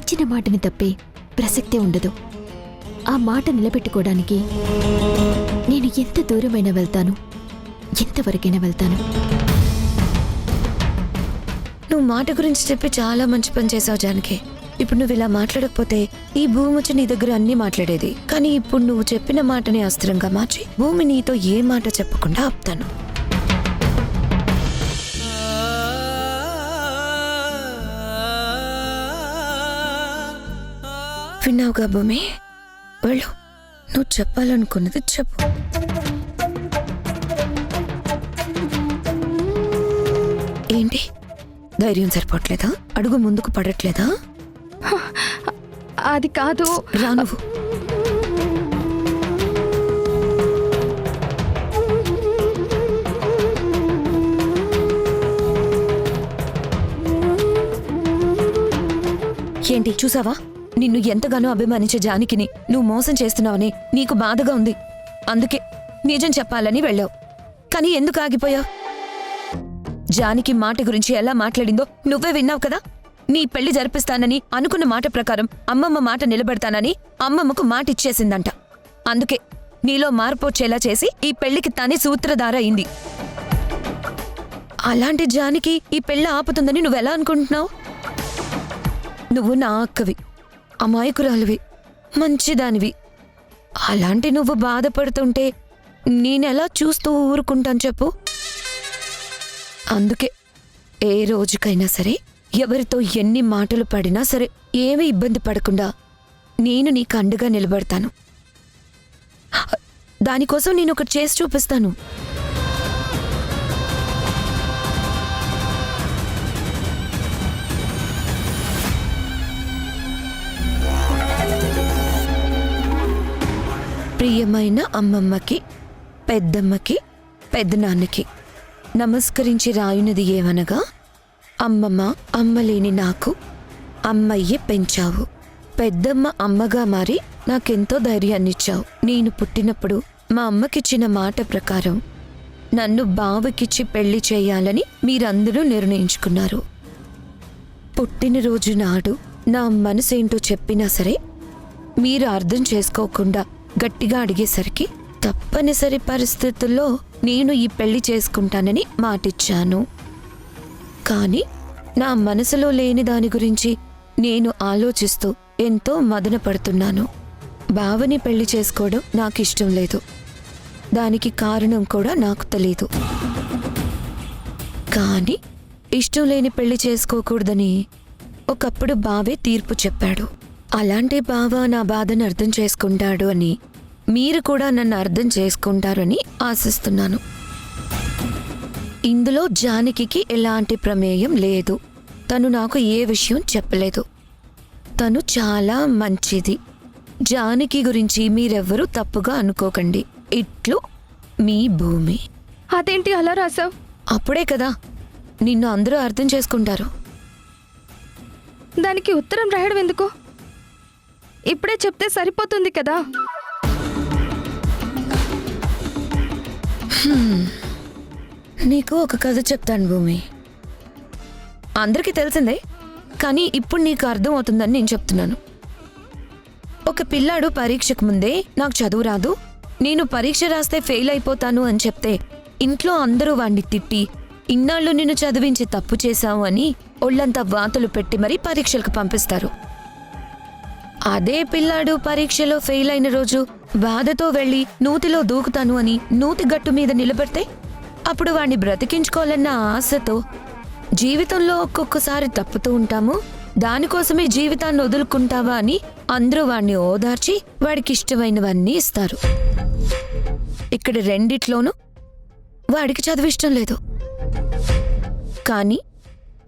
ఇచ్చిన మాటని తప్పే ప్రసక్తే ఉండదు. ఆ మాట నిలబెట్టుకోవడానికి నేను ఎంత దూరమైనా వెళ్తాను, ఎంతవరకైనా వెళ్తాను. నువ్వు మాట గురించి చెప్పి చాలా మంచి పని చేసావు జానకి. ఇప్పుడు నువ్వు ఇలా మాట్లాడకపోతే ఈ భూమి వచ్చి నీ దగ్గర అన్నీ మాట్లాడేది. కానీ ఇప్పుడు నువ్వు చెప్పిన మాటని అస్త్రంగా మార్చి భూమి నీతో ఏ మాట చెప్పకుండా ఆపుతాను. విన్నావుగా భూమి, వెళ్ళు, నువ్వు చెప్పాలనుకున్నది చెప్పు. ఏంటి ధైర్యం సరిపోవట్లేదా? అడుగు ముందుకు పడట్లేదా? అది కాదు. రా నువ్వు. ఏంటి చూసావా? నిన్ను ఎంతగానో అభిమానించే జానకిని నువ్వు మోసం చేస్తున్నావని నీకు బాధగా ఉంది. అందుకే నిజం చెప్పాలని వెళ్ళావు. కానీ ఎందుకు ఆగిపోయావు? జానకి మాట గురించి ఎలా మాట్లాడిందో నువ్వే విన్నావు కదా. నీ పెళ్లి జరిపిస్తానని అనుకున్న మాట ప్రకారం అమ్మమ్మ మాట నిలబెడతానని అమ్మమ్మకు మాట ఇచ్చేసిందంట. అందుకే నీలో మార్పు వచ్చేలా చేసి ఈ పెళ్లికి తనే సూత్రధార అయింది. అలాంటి జానకి ఈ పెళ్లి ఆపుతుందని నువ్వెలా అనుకుంటున్నావు? నువ్వు నా అక్కవి, అమాయకురాలివి, మంచిదానివి. అలాంటి నువ్వు బాధపడుతుంటే నేనెలా చూస్తూ ఊరుకుంటాను చెప్పు? అందుకే ఏ రోజుకైనా సరే, ఎవరితో ఎన్ని మాటలు పడినా సరే ఏమీ ఇబ్బంది పడకుండా నేను నీకు అండగా నిలబడతాను. దానికోసం నేను ఒకటి చేసి చూపిస్తాను. ప్రియమైన అమ్మమ్మకి, పెద్దమ్మకి, పెద్దనాన్నకి నమస్కరించి రాయునది ఏమనగా, అమ్మమ్మ అమ్మలేని నాకు అమ్మయ్యే పెంచావు. పెద్దమ్మ అమ్మగా మారి నాకెంతో ధైర్యాన్నిచ్చావు. నేను పుట్టినప్పుడు మా అమ్మకిచ్చిన మాట ప్రకారం నన్ను బావకిచ్చి పెళ్లి చేయాలని మీరందరూ నిర్ణయించుకున్నారు. పుట్టినరోజు నాడు నా మనసేంటో చెప్పినా సరే మీరు అర్థం చేసుకోకుండా గట్టిగా అడిగేసరికి తప్పనిసరి పరిస్థితుల్లో నేను ఈ పెళ్లి చేసుకుంటానని మాటిచ్చాను. కానీ నా మనసులో లేని దాని గురించి నేను ఆలోచిస్తూ ఎంతో మదన పడుతున్నాను. బావని పెళ్లి చేసుకోవడం నాకిష్టం లేదు. దానికి కారణం కూడా నాకు తెలీదు. కానీ ఇష్టం లేని పెళ్లి చేసుకోకూడదని ఒకప్పుడు బావే తీర్పు చెప్పాడు. అలాంటి బావ నా బాధను అర్థం చేసుకుంటాడు అని మీరు కూడా నన్ను అర్థం చేసుకుంటారని ఆశిస్తున్నాను. ఇందులో జానకికి ఎలాంటి ప్రమేయం లేదు. తను నాకు ఏ విషయం చెప్పలేదు. తను చాలా మంచిది. జానకి గురించి మీరెవ్వరూ తప్పుగా అనుకోకండి. ఇట్లు మీ భూమి. అదేంటి అలా రాసావు? అప్పుడే కదా నిన్ను అందరూ అర్థం చేసుకుంటారు. దానికి ఉత్తరం రాయడం ఎందుకు? ఇప్పుడే చెప్తే సరిపోతుంది కదా. నీకు ఒక కథ చెప్తాను భూమి. అందరికీ తెలిసిందే, కానీ ఇప్పుడు నీకు అర్థం అవుతుందని నేను చెప్తున్నాను. ఒక పిల్లాడు పరీక్షకు ముందే నాకు చదువు రాదు, నేను పరీక్ష రాస్తే ఫెయిల్ అయిపోతాను అని చెప్తే ఇంట్లో అందరూ వాణ్ణి తిట్టి, ఇన్నాళ్ళు నిన్ను చదివించి తప్పు చేశావు అని ఒళ్ళంతా వాతలు పెట్టి మరీ పరీక్షలకు పంపిస్తారు. అదే పిల్లాడు పరీక్షలో ఫెయిల్ అయిన రోజు బాధతో వెళ్ళి నూతిలో దూకుతాను అని నూతి గట్టు మీద నిలబెడితే అప్పుడు వాణ్ణి బ్రతికించుకోవాలన్న ఆశతో జీవితంలో ఒక్కొక్కసారి తప్పుతూ ఉంటాము, దానికోసమే జీవితాన్ని వదులుకుంటావా అని అందరూ వాణ్ణి ఓదార్చి వాడికి ఇష్టమైనవన్నీ ఇస్తారు. ఇక్కడ రెండిట్లోనూ వాడికి చదువు ఇష్టం లేదు. కానీ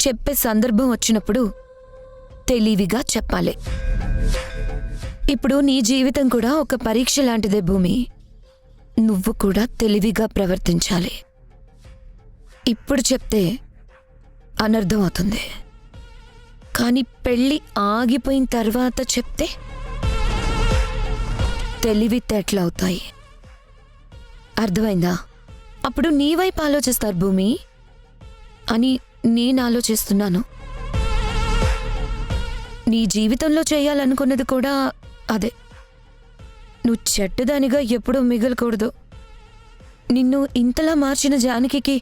చెప్పే సందర్భం వచ్చినప్పుడు తెలివిగా చెప్పాలి. ఇప్పుడు నీ జీవితం కూడా ఒక పరీక్ష లాంటిదే భూమి. నువ్వు కూడా తెలివిగా ప్రవర్తించాలి. ఇప్పుడు చెప్తే అనర్థం అవుతుంది, కానీ పెళ్ళి ఆగిపోయిన తర్వాత చెప్తే తెలివితేటలవుతాయి. అర్థమైందా? అప్పుడు నీ వైపు ఆలోచిస్తారు భూమి అని నేను ఆలోచిస్తున్నాను. నీ జీవితంలో చేయాలనుకున్నది కూడా అదే. నువ్వు చెడ్డదానిగా ఎప్పుడూ మిగలకూడదు. నిన్ను ఇంతలా మార్చిన జానకికి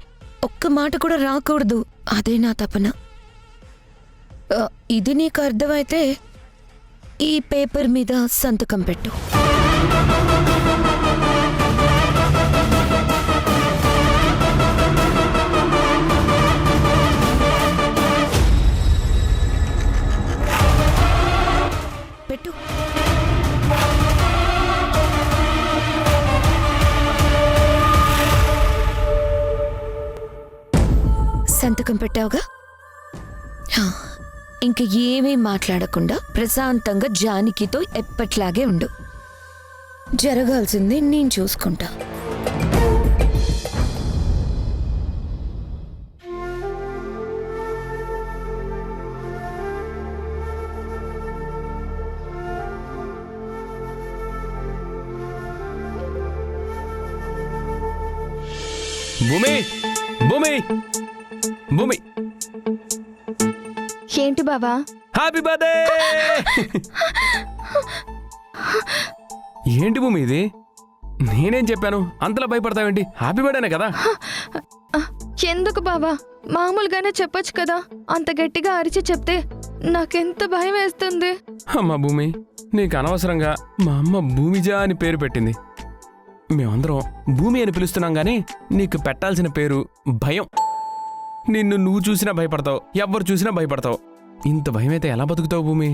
ఒక్క మాట కూడా రాకూడదు. అదే నా తపన. ఇది నీకు అర్థమైతే ఈ పేపర్ మీద సంతకం పెట్టు. పెట్టు. సంతకం పెట్టావుగా? ఇంక ఏమీ మాట్లాడకుండా ప్రశాంతంగా జానకితో ఎప్పట్లాగే ఉండు. జరగాల్సింది నేను చూసుకుంటా. భూమి, భూమి, భూమి, ఏంటి బావా? Happy birthday! ఏంటి భూమి ఇది? నేనేం చెప్పాను అంతలా భయపడతావేంటి? హ్యాపీ బర్త్డేనే కదా. ఎందుకు బావా? మామూలుగానే చెప్పొచ్చు కదా. అంత గట్టిగా అరిచి చెప్తే నాకెంత భయం వేస్తుంది. అమ్మా భూమి, నీకు అనవసరంగా మా అమ్మ భూమిజా అని పేరు పెట్టింది. మేమందరం భూమి అని పిలుస్తున్నాం గానీ నీకు పెట్టాల్సిన పేరు భయం. నిన్ను నువ్వు చూసినా భయపడతావు, ఎవ్వరు చూసినా భయపడతావు. ఇంత భయమైతే ఎలా బతుకుతావు భూమి?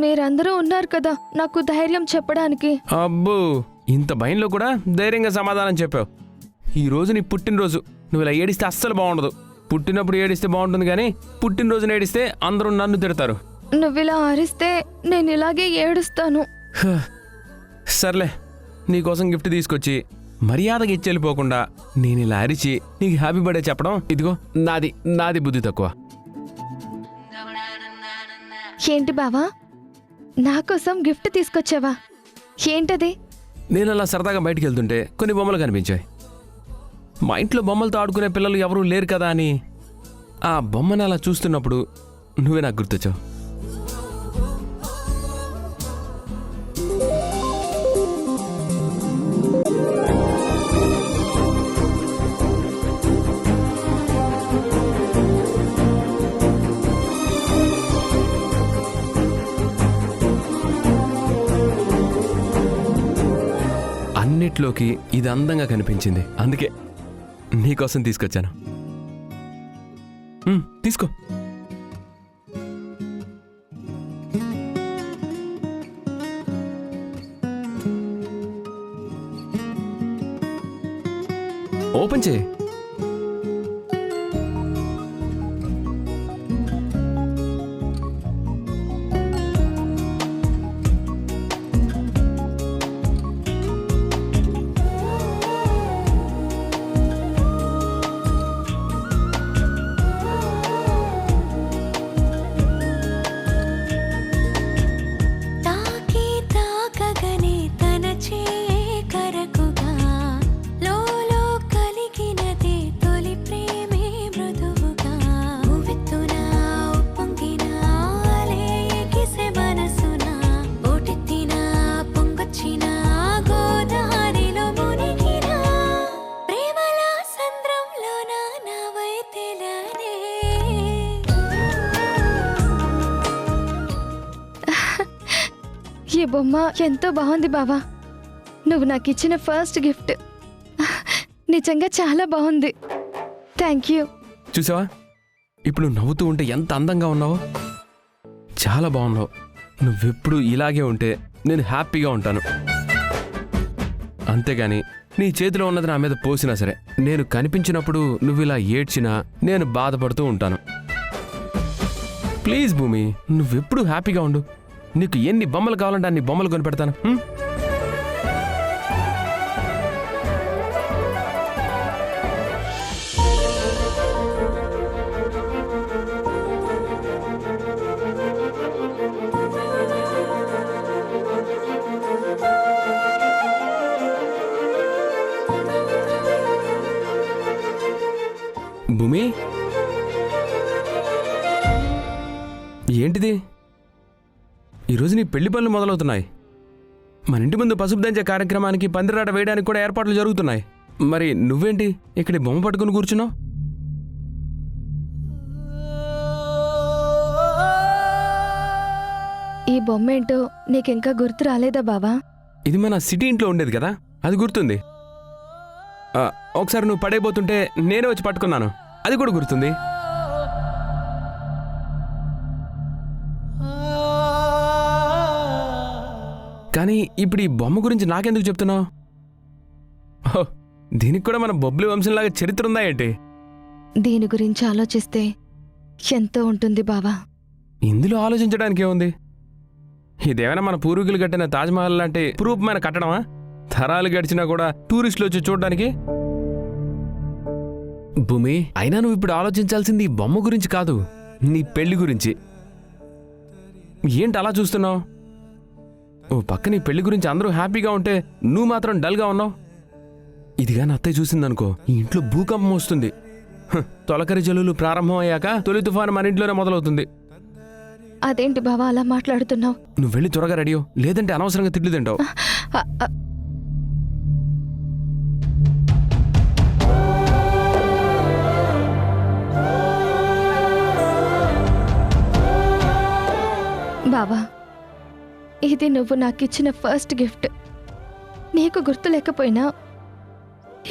మీరందరూ ఉన్నారు కదా నాకు ధైర్యం చెప్పడానికి. అబ్బో, ఇంత భయంలో కూడా ధైర్యంగా సమాధానం చెప్పావు. ఈ రోజు నీ పుట్టినరోజు. నువ్వు ఇలా ఏడిస్తే అస్సలు బాగుండదు. పుట్టినప్పుడు ఏడిస్తే బాగుంటుంది కానీ పుట్టినరోజున ఏడిస్తే అందరూ నన్ను తిడతారు. నువ్విలా అరిస్తే నేను ఇలాగే ఏడుస్తాను. సర్లే, నీకోసం గిఫ్ట్ తీసుకొచ్చి మర్యాదగా ఇచ్చి వెళ్ళిపోకుండా నేను ఇలా అరిచి నీకు హ్యాపీ బర్త్డే చెప్పడం ఇదిగో నాది బుద్ధి తక్కువ. ఏంటి బావా, నా కోసం గిఫ్ట్ తీసుకొచ్చావా? ఏంటది? నేను అలా సరదాగా బయటికి వెళ్తుంటే కొన్ని బొమ్మలు కనిపించాయి. మా ఇంట్లో బొమ్మలతో ఆడుకునే పిల్లలు ఎవరూ లేరు కదా అని ఆ బొమ్మను అలా చూస్తున్నప్పుడు నువ్వే నాకు గుర్తొచ్చావు. అన్నిట్లోకి ఇది అందంగా కనిపించింది, అందుకే నీకోసం తీసుకొచ్చాను. తీసుకో. ఓపెన్ చేయి. ఈ బొమ్మ ఎంతో బాగుంది బావా. నువ్వు నాకు ఇచ్చిన ఫస్ట్ గిఫ్ట్. నిజంగా చాలా బాగుంది. Thank you. చూసావా, ఇప్పుడు నువ్వు నవ్వుతూ ఉంటే ఎంత అందంగా ఉన్నావో. చాలా బాగున్నావు. నువ్వెప్పుడు ఇలాగే ఉంటే నేను హ్యాపీగా ఉంటాను. అంతేగాని నీ చేతిలో ఉన్నది నా మీద పోసినా సరే, నేను కనిపించినప్పుడు నువ్వు ఇలా ఏడ్చినా నేను బాధపడుతూ ఉంటాను. ప్లీజ్ భూమి, నువ్వెప్పుడు హ్యాపీగా ఉండు. నీకు ఎన్ని బొమ్మలు కావాలంటే అన్ని బొమ్మలు కొని పెడతాను. భూమి, ఏంటిది? ఈరోజు నీ పెళ్లి పనులు మొదలవుతున్నాయి. మన ఇంటి ముందు పసుపు దంచే కార్యక్రమానికి పందిరాట వేయడానికి కూడా ఏర్పాట్లు జరుగుతున్నాయి. మరి నువ్వేంటి ఇక్కడ ఈ బొమ్మ పట్టుకుని కూర్చున్నావు? ఈ బొమ్మ ఏంటో నీకింకా గుర్తు రాలేదా బావా? ఇది మన సిటీ ఇంట్లో ఉండేది కదా, అది గుర్తుంది. ఒకసారి నువ్వు పడైపోతుంటే నేనే వచ్చి పట్టుకున్నాను, అది కూడా గుర్తుంది. కానీ ఇప్పుడు ఈ బొమ్మ గురించి నాకెందుకు చెప్తున్నావు? ఓ, దీనికి కూడా మన బొబ్బులి వంశంలాగా చరిత్ర ఉందా ఏంటి? దీని గురించి ఆలోచిస్తే ఎంతో ఉంటుంది బావా. ఇందులో ఆలోచించడానికి ఏముంది? ఇదేమైనా మన పూర్వీకులు కట్టిన తాజ్మహల్ లాంటి రూపమైన కట్టడమా? తరాలు గడిచినా కూడా టూరిస్టులు వచ్చి చూడడానికి. భూమి, అయినా నువ్వు ఇప్పుడు ఆలోచించాల్సింది ఈ బొమ్మ గురించి కాదు, నీ పెళ్లి గురించి. ఏంటి అలా చూస్తున్నావు? ఓ పక్క నీ పెళ్లి గురించి అందరూ హ్యాపీగా ఉంటే నువ్వు మాత్రం డల్గా ఉన్నావు. ఇదిగా నా అత్తయ్య చూసిందనుకో, ఈ ఇంట్లో భూకంపం వస్తుంది. తొలకరి జల్లులు ప్రారంభం అయ్యాక తొలి తుఫాను మన ఇంట్లోనే మొదలవుతుంది. అదేంటి బావా అలా మాట్లాడుతున్నావు? నువ్వు వెళ్ళి త్వరగా రెడీయో, లేదంటే అనవసరంగా తిట్లు తింటావు. బావా, ఇది నువ్వు నాకిచ్చిన ఫస్ట్ గిఫ్ట్. నీకు గుర్తు లేకపోయినా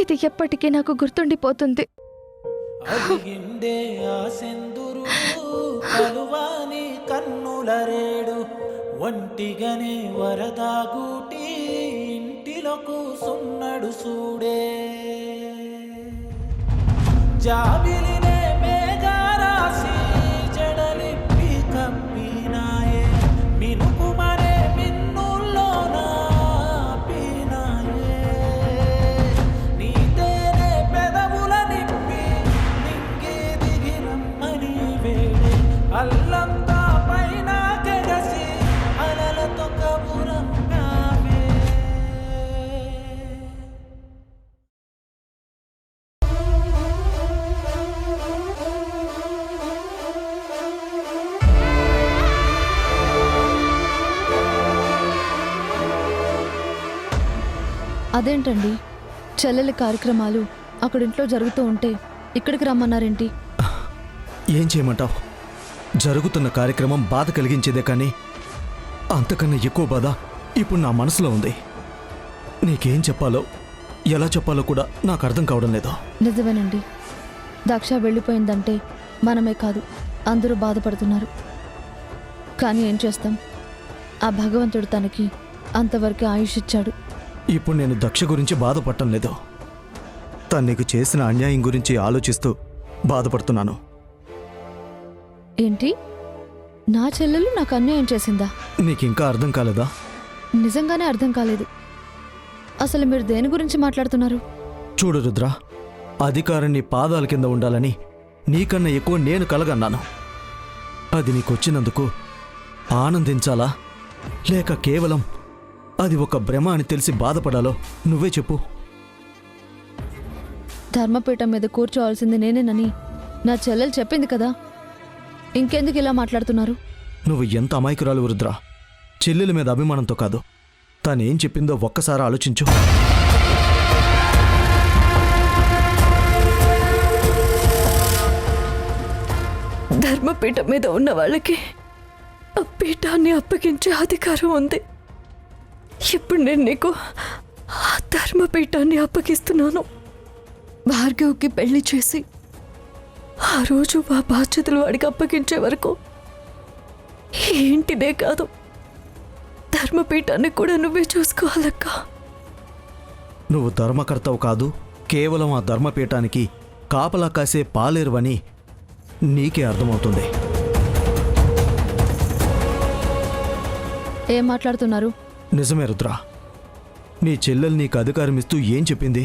ఇది ఎప్పటికీ నాకు గుర్తుండిపోతుంది. అలిగిండే ఆ సెందురుడు కలువాని కన్నులరేడు ఒంటిగనే వరదాగూటి ఇంటిలో కూసున్నడు సూడే జాబిలినే మేఘారాసి జడలిప్పి కప్పినాయే మినుకుమనే మిన్నుల్లోనా పీనాయే నీతేనే పెదవుల నిప్పి నింగి దిగి రమ్మని వేడే అల్లంతా పైన కెగసి అలలతో కబురంగావే. అదేంటండి, చెల్లెలి కార్యక్రమాలు అక్కడింట్లో జరుగుతూ ఉంటే ఇక్కడికి రమ్మన్నారేంటి? ఏం చేయమంటావు? జరుగుతున్న కార్యక్రమం బాధ కలిగించేదే కానీ అంతకన్నా ఎక్కువ బాధ ఇప్పుడు నా మనసులో ఉంది. నీకేం చెప్పాలో ఎలా చెప్పాలో కూడా నాకు అర్థం కావడం లేదు. నిజమేనండి, దక్ష వెళ్ళిపోయిందంటే మనమే కాదు అందరూ బాధపడుతున్నారు. కానీ ఏం చేస్తాం, ఆ భగవంతుడు తనకి అంతవరకు ఆయుష్ ఇచ్చాడు. ఇప్పుడు నేను దక్ష గురించి బాధపడటం లేదు, తను నీకు చేసిన అన్యాయం గురించి ఆలోచిస్తూ బాధపడుతున్నాను. ఏంటి, నా చెల్లెలు నాకు అన్యాయం చేసిందా? నీకింకా అర్థం కాలేదా? నిజంగానే అర్థం కాలేదు. అసలు మీరు దేని గురించి మాట్లాడుతున్నారు? చూడు రుద్ర, అధికారం నీ పాదాల కింద ఉండాలని నీకన్నా ఎక్కువ నేను కలగన్నాను. అది నీకొచ్చినందుకు ఆనందించాలా లేక కేవలం అది ఒక భ్రమ అని తెలిసి బాధపడాలో నువ్వే చెప్పు. ధర్మపీఠం మీద కూర్చోవాల్సింది నేనేనని నా చెల్లెలు చెప్పింది కదా, ఇంకెందుకు ఇలా మాట్లాడుతున్నారు? నువ్వు ఎంత అమాయకురాలు రుద్ర. చెల్లెల మీద అభిమానంతో కాదు, తానేం చెప్పిందో ఒక్కసారి ఆలోచించు. ధర్మపీఠం మీద ఉన్న వాళ్ళకి ఆ పీఠాన్ని అప్పగించే అధికారం ఉంది. ఇప్పుడు నేను నీకు ఆ ధర్మపీఠాన్ని అప్పగిస్తున్నాను. భార్గవ్కి పెళ్లి చేసి ఆ రోజు ఆ బాధ్యతలు వాడికి అప్పగించే వరకు ఏంటిదే కాదు, ధర్మపీఠాన్ని కూడా నువ్వే చూసుకోవాలక్కా. నువ్వు ధర్మకర్తవు కాదు, కేవలం ఆ ధర్మపీఠానికి కాపలా కాసే పాలేరువని నీకే అర్థమవుతుంది. ఏం మాట్లాడుతున్నారు? నిజమే రుద్ర, నీ చెల్లెలు నీకు అధికారం ఇస్తూ ఏం చెప్పింది?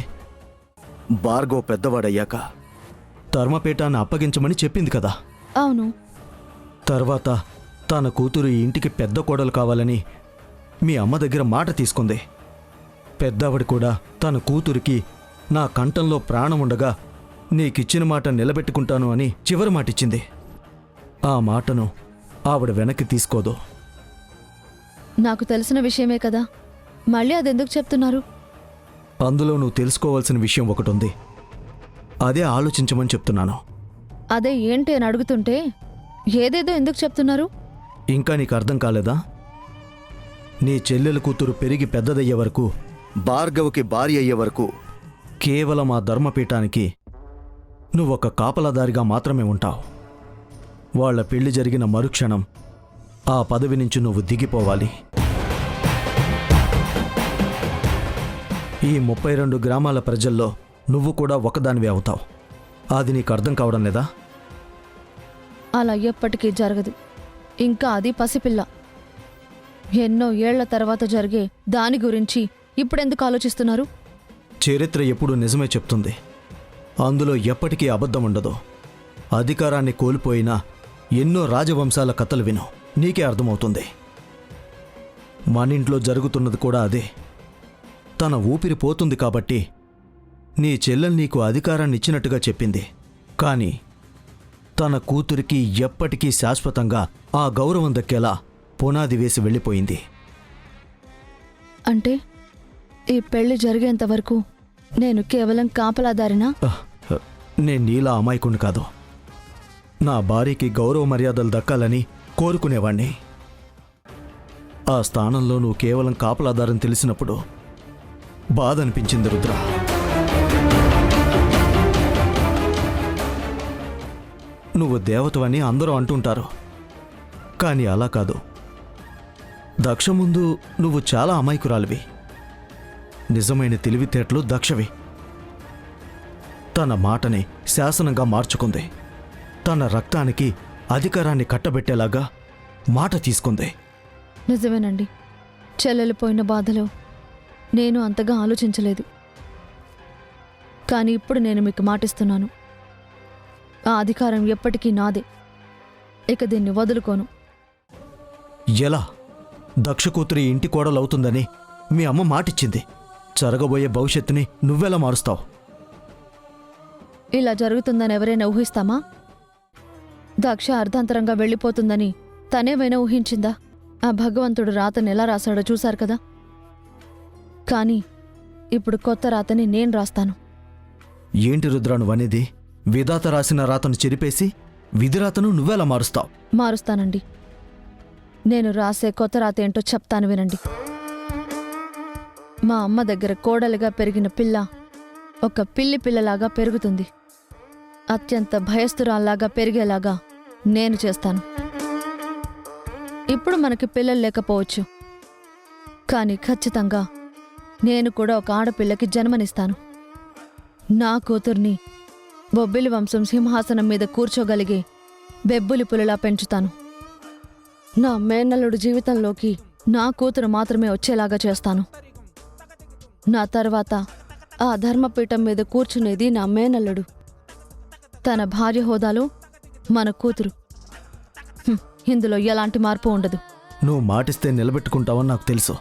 భార్గవ్ పెద్దవాడయ్యాక ధర్మపీఠాన్ని అప్పగించమని చెప్పింది కదా. అవును. తర్వాత తన కూతురు ఈ ఇంటికి పెద్ద కోడలు కావాలని మీ అమ్మ దగ్గర మాట తీసుకుంది. పెద్దావిడ కూడా తన కూతురికి నా కంఠంలో ప్రాణం ఉండగా నీకిచ్చిన మాట నిలబెట్టుకుంటాను అని చివరి మాటిచ్చింది. ఆ మాటను ఆవిడ వెనక్కి తీసుకోదు. నాకు తెలిసిన విషయమే కదా మళ్ళీ అదెందుకు చెప్తున్నారు? అందులో నువ్వు తెలుసుకోవాల్సిన విషయం ఒకటి ఉంది. అదే ఆలోచించమని చెప్తున్నాను. అదే ఏంటి అని అడుగుతుంటే ఏదేదో ఎందుకు చెప్తున్నారు? ఇంకా నీకు అర్థం కాలేదా? నీ చెల్లెల కూతురు పెరిగి పెద్దదయ్యే వరకు, భార్గవ్కి భార్య అయ్యే వరకు కేవలం ఆ ధర్మపీఠానికి నువ్వొక కాపలాదారిగా మాత్రమే ఉంటావు. వాళ్ళ పెళ్లి జరిగిన మరుక్షణం ఆ పదవి నుంచి నువ్వు దిగిపోవాలి. ఈ 32 గ్రామాల ప్రజల్లో నువ్వు కూడా ఒకదానివే అవుతావు. అది నీకు అర్థం కావడం లేదా? అలా ఎప్పటికీ జరగదు. ఇంకా అది పసిపిల్ల. ఎన్నో ఏళ్ల తర్వాత జరిగే దాని గురించి ఇప్పుడెందుకు ఆలోచిస్తున్నారు? చరిత్ర ఎప్పుడూ నిజమే చెప్తుంది. అందులో ఎప్పటికీ అబద్ధం ఉండదు. అధికారాన్ని కోల్పోయినా ఎన్నో రాజవంశాల కథలు విను, నీకే అర్థమవుతుంది. మనింట్లో జరుగుతున్నది కూడా అదే. తన ఊపిరి పోతుంది కాబట్టి నీ చెల్లెలు నీకు అధికారాన్ని ఇచ్చినట్టుగా చెప్పింది. కానీ తన కూతురికి ఎప్పటికీ శాశ్వతంగా ఆ గౌరవం దక్కేలా పునాది వేసి వెళ్ళిపోయింది. అంటే ఈ పెళ్లి జరిగేంత వరకు నేను కేవలం కాపలాదారినా? నేను నీలా అమాయకుని కాదు. నా భార్యకి గౌరవ మర్యాదలు దక్కాలని కోరుకునేవాణ్ణి. ఆ స్థానంలో నువ్వు కేవలం కాపలాదారని తెలిసినప్పుడు బాధ అనిపించింది రుద్ర. నువ్వు దేవతవని అందరూ అంటుంటారు, కానీ అలా కాదు. దక్ష ముందు నువ్వు చాలా అమాయకురాలివి. నిజమైన తెలివితేటలు దక్షవి. తన మాటని శాసనంగా మార్చుకుంది. తన రక్తానికి అధికారాన్ని కట్టబెట్టేలాగా మాట తీసుకుంది. నిజమేనండి. చెల్లెలు పోయిన బాధలో నేను అంతగా ఆలోచించలేదు. కానీ ఇప్పుడు నేను మీకు మాటిస్తున్నాను, ఆ అధికారం ఎప్పటికీ నాదే. ఇక దీన్ని వదులుకోను. ఎలా? దక్ష కూతురి ఇంటి కోడలవుతుందని మీ అమ్మ మాటిచ్చింది. జరగబోయే భవిష్యత్తుని నువ్వెలా మారుస్తావు? ఇలా జరుగుతుందని ఎవరైనా ఊహిస్తామా? దక్ష అర్ధాంతరంగా వెళ్ళిపోతుందని తనేమైనా ఊహించిందా? ఆ భగవంతుడు రాతని ఎలా రాశాడో చూశారు కదా. కానీ ఇప్పుడు కొత్త రాతని నేను రాస్తాను. ఏంటి రుద్ర నువ్వనేది? విధాత రాసిన రాతను చెరిపేసి విధిరాతను నువ్వెలా మారుస్తావు? మారుస్తానండి. నేను రాసే కొత్త రాత ఏంటో చెప్తాను వినండి. మా అమ్మ దగ్గర కోడలిగా పెరిగిన పిల్ల ఒక పిల్లి పిల్లలాగా పెరుగుతుంది. అత్యంత భయస్థురాల్లాగా పెరిగేలాగా నేను చేస్తాను. ఇప్పుడు మనకి పిల్లలు లేకపోవచ్చు, కానీ ఖచ్చితంగా నేను కూడా ఒక ఆడపిల్లకి జన్మనిస్తాను. నా కూతుర్ని బొబ్బిలి వంశం సింహాసనం మీద కూర్చోగలిగే బెబ్బులి పులిలా పెంచుతాను. నా మేనల్లుడు జీవితంలోకి నా కూతురు మాత్రమే వచ్చేలాగా చేస్తాను. నా తర్వాత ఆ ధర్మపీఠం మీద కూర్చునేది నా మేనల్లుడు. తన భార్య హోదాలో మన కూతురు. ఇందులో ఎలాంటి మార్పు ఉండదు. నువ్వు మాటిస్తే నిలబెట్టుకుంటావని నాకు తెలుసు.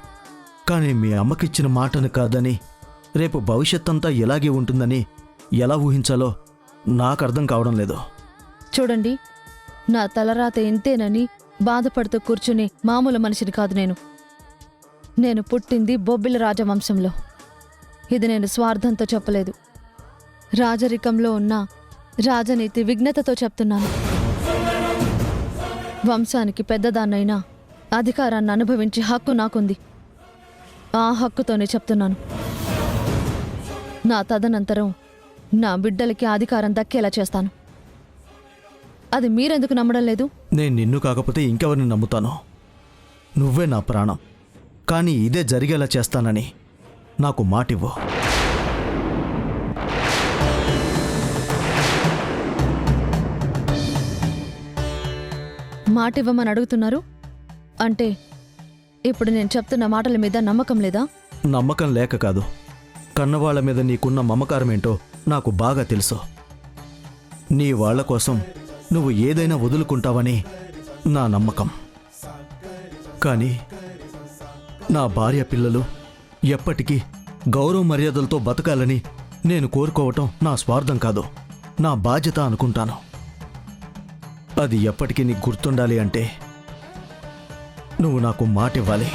కానీ మీ అమ్మకిచ్చిన మాటను కాదని, రేపు భవిష్యత్తంతా ఇలాగే ఉంటుందని ఎలా ఊహించాలో నాకు అర్థం కావడం లేదు. చూడండి, నా తలరాత ఇంతేనని బాధపడుతూ కూర్చునే మామూలు మనిషిని కాదు నేను. నేను పుట్టింది బొబ్బిలి రాజవంశంలో. ఇది నేను స్వార్థంతో చెప్పలేదు. రాజరికంలో ఉన్న రాజనీతి విఘ్నతతో చెప్తున్నాను. వంశానికి పెద్దదాన్నైనా అధికారాన్ని అనుభవించే హక్కు నాకుంది. ఆ హక్కుతోనే చెప్తున్నాను. నా తదనంతరం నా బిడ్డలకి అధికారం దక్కేలా చేస్తాను. అది మీరెందుకు నమ్మడం లేదు? నేను నిన్ను కాకపోతే ఇంకెవరిని నమ్ముతాను? నువ్వే నా ప్రాణం. కానీ ఇదే జరిగేలా చేస్తానని నాకు మాటివ్వు. మాటివ్వమని అడుగుతున్నారు అంటే ఇప్పుడు నేను చెప్తున్న మాటల మీద నమ్మకం లేదా? నమ్మకం లేక కాదు, కన్నవాళ్ల మీద నీకున్న మమకారమేంటో నాకు బాగా తెలుసు. నీ వాళ్ల కోసం నువ్వు ఏదైనా వదులుకుంటావని నా నమ్మకం. కానీ నా భార్య పిల్లలు ఎప్పటికీ గౌరవ మర్యాదలతో బతకాలని నేను కోరుకోవటం నా స్వార్థం కాదు, నా బాధ్యత అనుకుంటాను. అది ఎప్పటికీ నీకు గుర్తుండాలి అంటే నువ్వు నాకు మాట ఇవ్వాలి.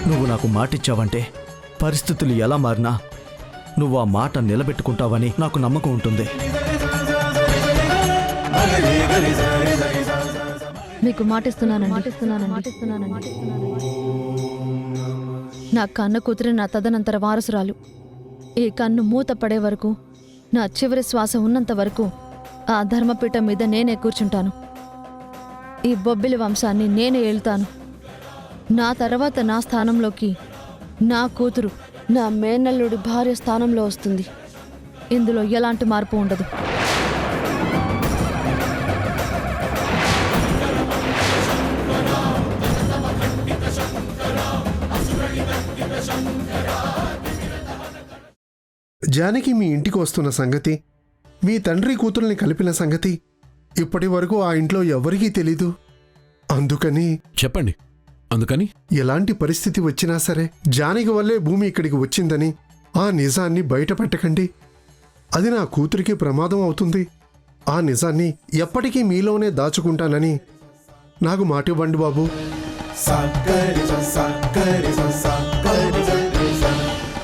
నువ్వు నాకు మాటిచ్చావంటే పరిస్థితులు ఎలా మారినా నువ్వు ఆ మాట నిలబెట్టుకుంటావని నాకు నమ్మకం ఉంటుంది. మీకు మాటిస్తున్నానండి. నా కన్న కూతురి నా తదనంతర వారసురాలు. ఈ కన్ను మూత పడే వరకు, నా చివరి శ్వాస ఉన్నంత వరకు ఆ ధర్మపీఠం మీద నేనే కూర్చుంటాను. ఈ బొబ్బిలి వంశాన్ని నేనే ఏలుతాను. నా తర్వాత నా స్థానంలోకి నా కూతురు, నా మేనల్లుడి భార్య స్థానంలో వస్తుంది. ఇందులో ఎలాంటి మార్పు ఉండదు. జానకి మీ ఇంటికి వస్తున్న సంగతి, మీ తండ్రి కూతుల్ని కలిపిన సంగతి ఇప్పటి వరకు ఆ ఇంట్లో ఎవరికీ తెలీదు. అందుకని చెప్పండి. అందుకని ఎలాంటి పరిస్థితి వచ్చినా సరే జానకి వల్లే భూమి ఇక్కడికి వచ్చిందని ఆ నిజాన్ని బయట పెట్టకండి. అది నా కూతురికి ప్రమాదం అవుతుంది. ఆ నిజాన్ని ఎప్పటికీ మీలోనే దాచుకుంటానని నాకు మాట ఇవ్వండి బాబు. సక్కరి సక్కరి సక్కరి